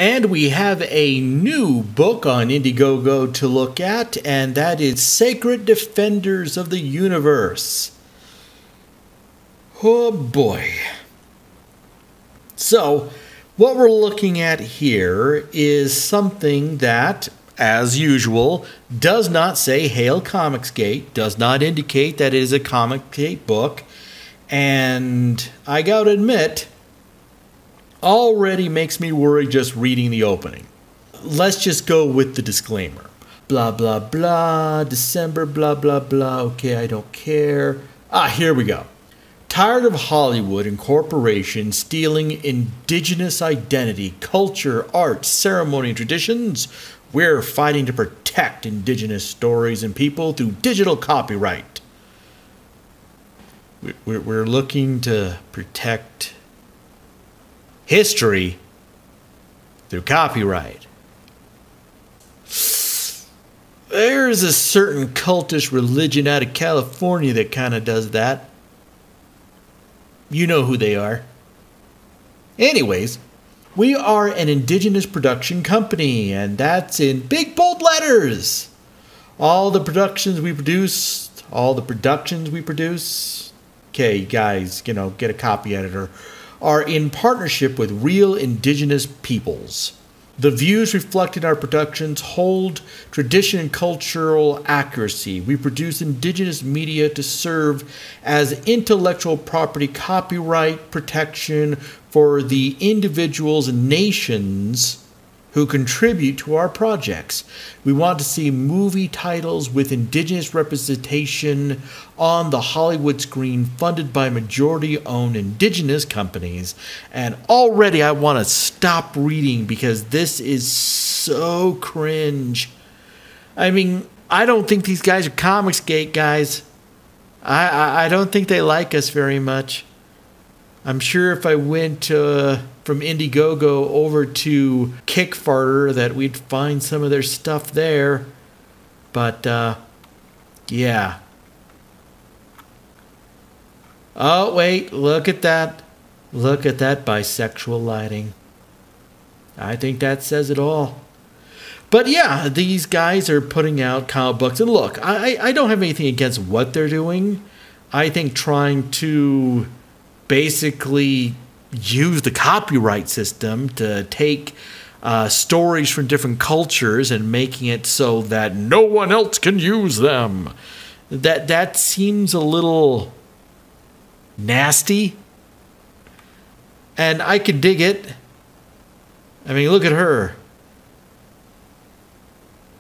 And we have a new book on IndieGoGo to look at, and that is Sacred Defenders of the Universe. Oh boy. So, what we're looking at here is something that, as usual, does not say Hail Comicsgate, does not indicate that it is a Comicsgate book, and I gotta admit, already makes me worry just reading the opening. Let's just go with the disclaimer. Blah, blah, blah, December, blah, blah, blah, okay, I don't care. Here we go. Tired of Hollywood and corporations stealing indigenous identity, culture, art, ceremony, and traditions, we're fighting to protect indigenous stories and people through digital copyright. We're looking to protect history through copyright. There's a certain cultish religion out of California that kind of does that. You know who they are. Anyways, we are an indigenous production company, and that's in big bold letters. All the productions we produce, okay, guys, get a copy editor, are in partnership with real indigenous peoples. The views reflected in our productions hold tradition and cultural accuracy. We produce indigenous media to serve as intellectual property copyright protection for the individuals and nations who contribute to our projects. We want to see movie titles with indigenous representation on the Hollywood screen funded by majority-owned indigenous companies. And already I want to stop reading because this is so cringe. I mean, I don't think these guys are Comicsgate guys. I don't think they like us very much. I'm sure if I went from IndieGoGo over to Kickfarter that we'd find some of their stuff there. But, yeah. Oh, wait, look at that. Look at that bisexual lighting. I think that says it all. But yeah, these guys are putting out comic books. And look, I don't have anything against what they're doing. I think trying to basically use the copyright system to take stories from different cultures and making it so that no one else can use them. That seems a little nasty. And I could dig it. I mean, look at her.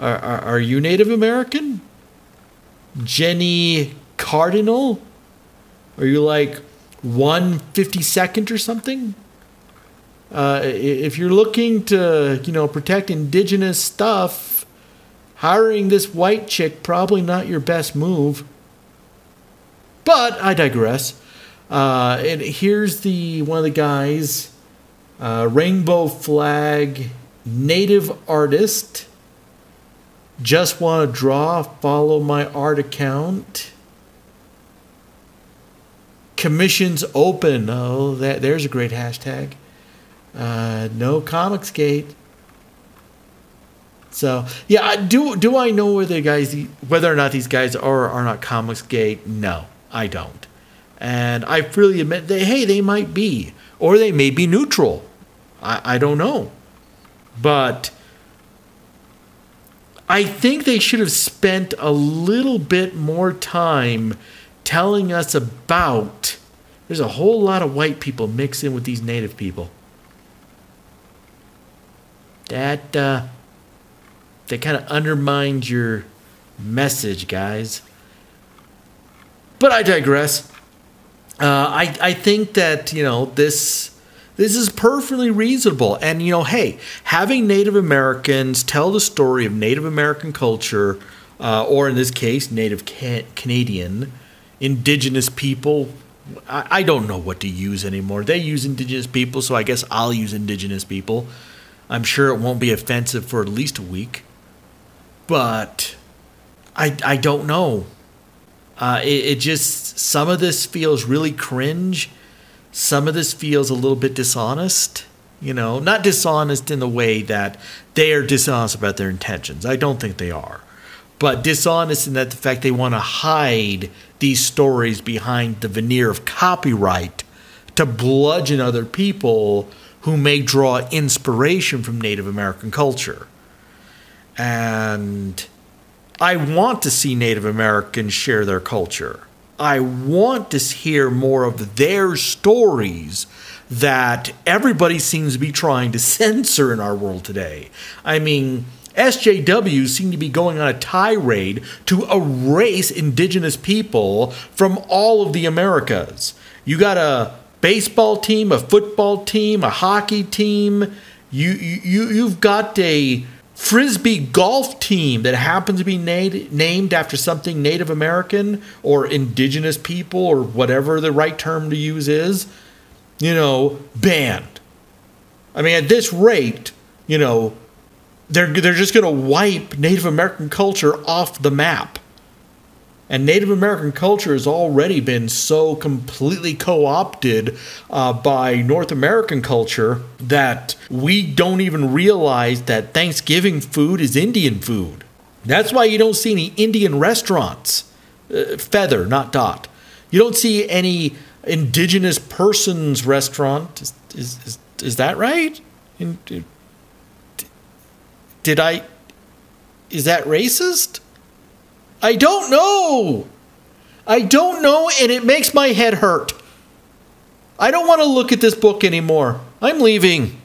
Are you Native American? Jenny Cardinal? Are you like 1/52nd or something? If you're looking to, protect indigenous stuff, hiring this white chick probably not your best move. But I digress. And here's one of the guys, Rainbow Flag Native Artist. Just want to draw, follow my art account. Commissions open. Oh, there's a great hashtag. No Comicsgate. So yeah, do I know whether or not these guys are or are not Comicsgate? No, I don't. And I freely admit that they might be, or they may be neutral. I don't know, but I think they should have spent a little bit more time telling us about. There's a whole lot of white people mixed in with these native people. That kind of undermines your message, guys. But I digress. I think that this is perfectly reasonable, and hey, having Native Americans tell the story of Native American culture, or in this case, Native Canadian, indigenous people. I don't know what to use anymore. They use indigenous people, so I guess I'll use indigenous people. I'm sure it won't be offensive for at least a week. But I don't know. It just, some of this feels really cringe. Some of this feels a little bit dishonest. Not dishonest in the way that they are dishonest about their intentions. I don't think they are. But dishonest in that the fact they want to hide these stories behind the veneer of copyright to bludgeon other people who may draw inspiration from Native American culture. And I want to see Native Americans share their culture. I want to hear more of their stories that everybody seems to be trying to censor in our world today. I mean, SJWs seem to be going on a tirade to erase indigenous people from all of the Americas. You got a baseball team, a football team, a hockey team. You've got a Frisbee golf team that happens to be named after something Native American or indigenous people or whatever the right term to use is, banned. I mean, at this rate, they're just going to wipe Native American culture off the map. And Native American culture has already been so completely co-opted by North American culture that we don't even realize that Thanksgiving food is Indian food. That's why you don't see any Indian restaurants. Feather, not dot. You don't see any indigenous persons restaurant. Is that right? Is that racist? I don't know. And it makes my head hurt. I don't want to look at this book anymore. I'm leaving.